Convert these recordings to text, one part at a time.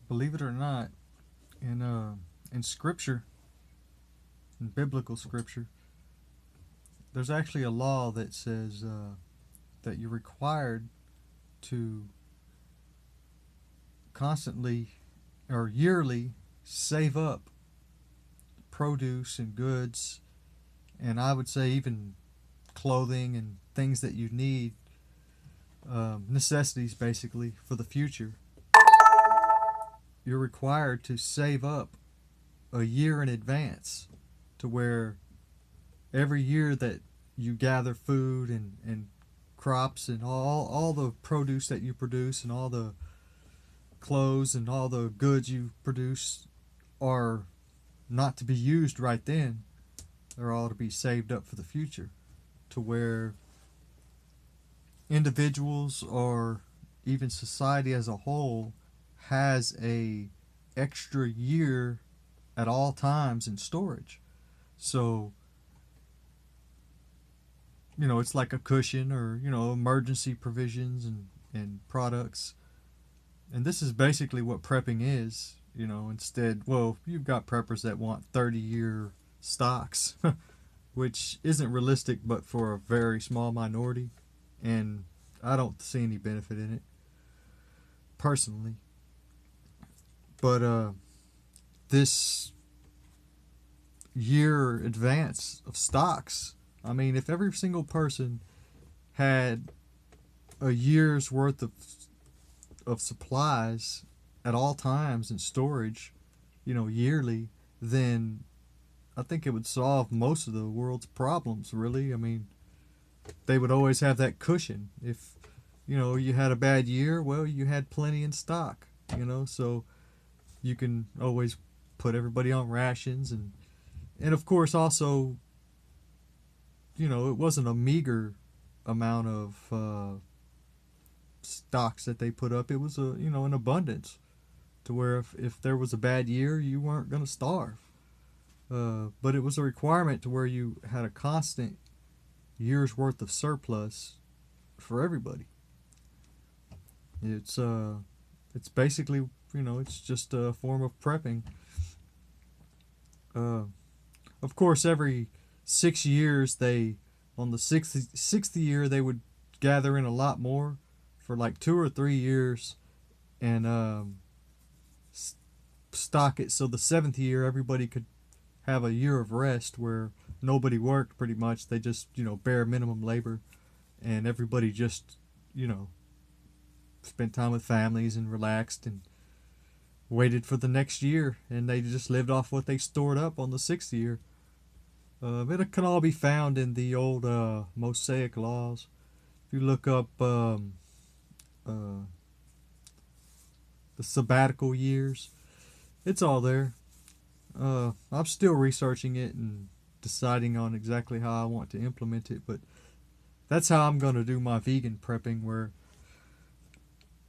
Believe it or not, in scripture, in biblical scripture, there's actually a law that says that you're required to constantly or yearly save up produce and goods, and I would say even clothing and things that you need, necessities basically for the future. You're required to save up a year in advance to where every year that you gather food and crops and all the produce that you produce and all the clothes and all the goods you produce are not to be used right then. They're all to be saved up for the future, to where individuals or even society as a whole has a extra year at all times in storage. So, it's like a cushion or, emergency provisions and products. And this is basically what prepping is. Instead, well, you've got preppers that want 30-year stocks, which isn't realistic but for a very small minority. And I don't see any benefit in it, personally. But this year advance of stocks, I mean, if every single person had a year's worth of supplies at all times in storage, yearly, then I think it would solve most of the world's problems, really. I mean, they would always have that cushion. If, you had a bad year, well, you had plenty in stock, so you can always put everybody on rations. And of course, also, it wasn't a meager amount of stocks that they put up. It was an abundance to where if there was a bad year, you weren't going to starve. But it was a requirement to where you had a constant year's worth of surplus for everybody. It's basically, it's just a form of prepping. Uh, of course, every 6 years, on the sixth year, they would gather in a lot more for like 2 or 3 years and stock it so the seventh year everybody could have a year of rest where nobody worked pretty much. They just, bare minimum labor, and everybody just, you know, spent time with families and relaxed and waited for the next year, and they just lived off what they stored up on the sixth year. It can all be found in the old Mosaic laws. If you look up uh, the sabbatical years, it's all there. I'm still researching it and deciding on exactly how I want to implement it, but that's how I'm going to do my vegan prepping, where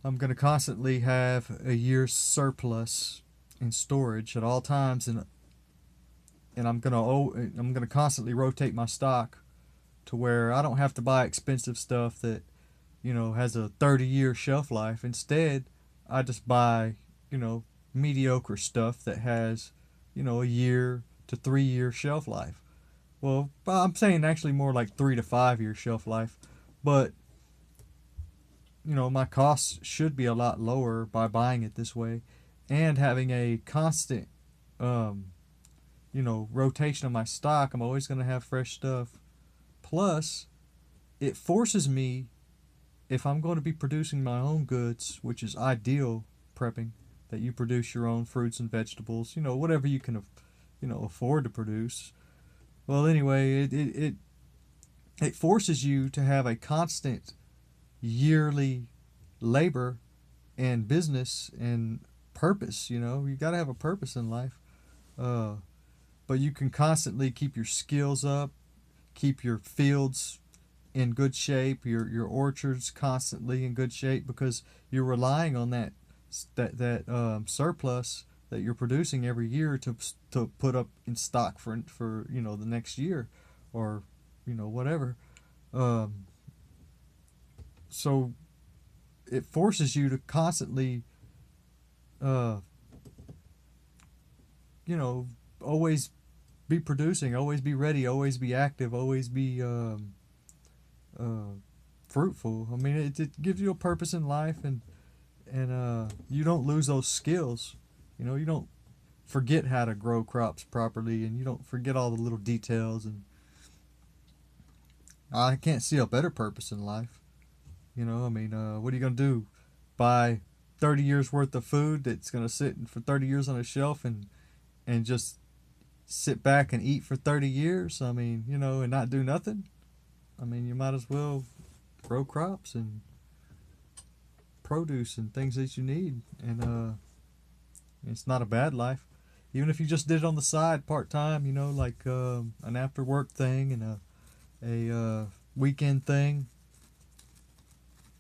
I'm going to constantly have a year's surplus in storage at all times, and I'm going to constantly rotate my stock to where I don't have to buy expensive stuff that, has a 30-year shelf life. Instead, I just buy, mediocre stuff that has, a year to 3 year shelf life. Well, I'm saying actually more like 3 to 5 year shelf life, but my costs should be a lot lower by buying it this way and having a constant, um, rotation of my stock. I'm always going to have fresh stuff. Plus, it forces me, if I'm going to be producing my own goods, which is ideal prepping, that you produce your own fruits and vegetables, whatever you can, afford to produce. Well, anyway, it forces you to have a constant yearly labor and business and purpose. You got to have a purpose in life. Uh, but you can constantly keep your skills up, keep your fields in good shape, your orchards constantly in good shape, because you're relying on that surplus that you're producing every year to put up in stock for the next year, or whatever. Um, so it forces you to constantly uh, you know, always be producing, always be ready, always be active, always be uh, fruitful. I mean, it gives you a purpose in life, and you don't lose those skills. You know, you don't forget how to grow crops properly, and you don't forget all the little details. And I can't see a better purpose in life. You know, I mean, what are you gonna do? Buy 30 years worth of food that's gonna sit for 30 years on a shelf and just sit back and eat for 30 years? I mean, you know, and not do nothing. I mean, you might as well grow crops and produce and things that you need. And it's not a bad life. Even if you just did it on the side part time, you know, like an after work thing and a weekend thing.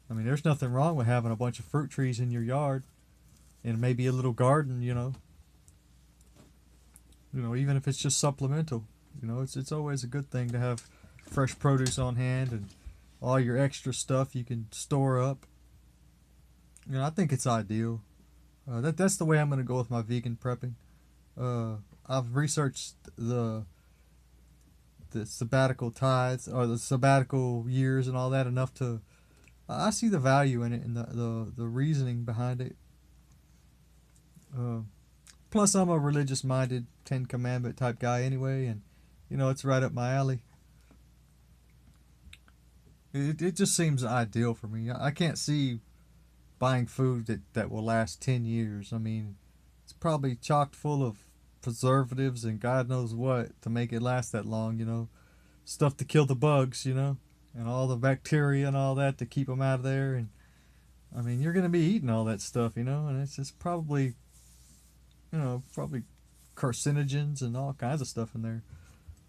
I mean, there's nothing wrong with having a bunch of fruit trees in your yard and maybe a little garden, you know. You know, even if it's just supplemental, you know, it's always a good thing to have fresh produce on hand and all your extra stuff you can store up. You know, I think it's ideal. That's the way I'm gonna go with my vegan prepping. I've researched the sabbatical tithes or the sabbatical years and all that enough to I see the value in it and the reasoning behind it. Uh, Plus, I'm a religious minded Ten Commandment type guy anyway, and you know it's right up my alley. It just seems ideal for me. I can't see buying food that will last 10 years. I mean, it's probably chocked full of preservatives and God knows what to make it last that long, you know. Stuff to kill the bugs, you know, and all the bacteria and all that to keep them out of there. And I mean, you're going to be eating all that stuff, you know, and it's just probably, you know, probably carcinogens and all kinds of stuff in there.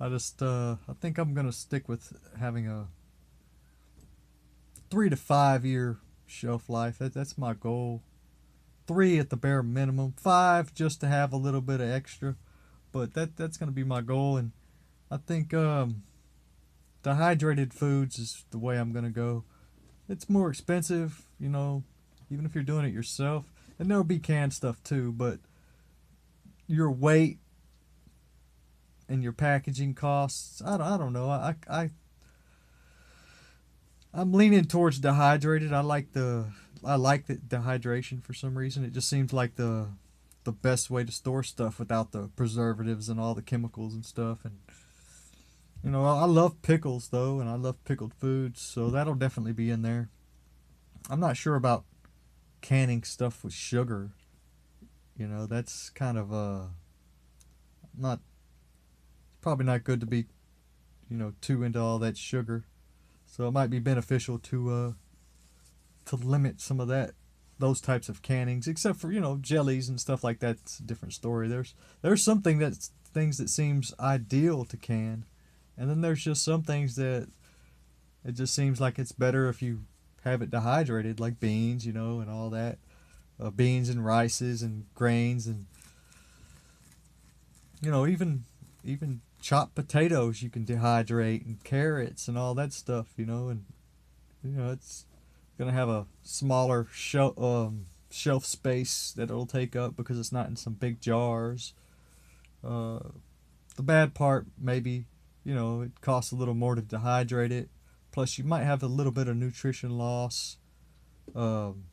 I think I'm going to stick with having a 3 to 5 year shelf life. That's my goal. 3 at the bare minimum. 5 just to have a little bit of extra. But that's going to be my goal. And I think dehydrated foods is the way I'm going to go. It's more expensive, you know, even if you're doing it yourself. And there'll be canned stuff too, but your weight and your packaging costs, I don't know. I'm leaning towards dehydrated. I like the dehydration for some reason. It just seems like the best way to store stuff without the preservatives and all the chemicals and stuff. And you know, I love pickles though, and I love pickled foods, so that'll definitely be in there. I'm not sure about canning stuff with sugar. You know, that's kind of not probably not good to be, you know, too into all that sugar. So it might be beneficial to limit some of that those types of cannings, except for, you know, jellies and stuff like that. It's a different story. There's something that's things that seems ideal to can, and then there's just some things that it just seems like it's better if you have it dehydrated, like beans, you know, and all that. Beans and rices and grains and you know even chopped potatoes you can dehydrate and carrots and all that stuff, you know, and you know it's gonna have a smaller shelf space that it'll take up because it's not in some big jars. Uh, the bad part maybe, you know, it costs a little more to dehydrate it. Plus you might have a little bit of nutrition loss. Um,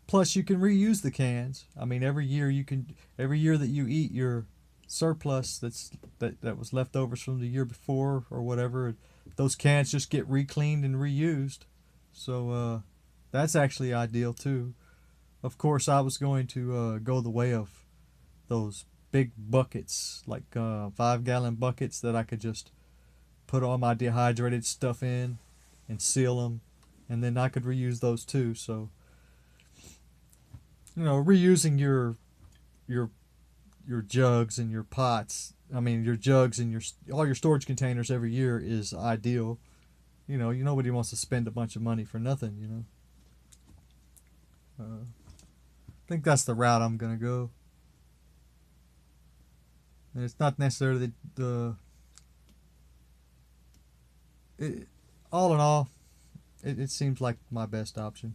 Plus, you can reuse the cans. I mean, every year that you eat your surplus that was leftovers from the year before or whatever, those cans just get recleaned and reused. So that's actually ideal too. Of course, I was going to go the way of those big buckets, like 5 gallon buckets that I could just put all my dehydrated stuff in and seal them, and then I could reuse those too. So you know, reusing your your jugs and your pots. I mean, your jugs and your all your storage containers every year is ideal. You know, nobody wants to spend a bunch of money for nothing. You know, I think that's the route I'm gonna go. And it's not necessarily it, all in all, it seems like my best option.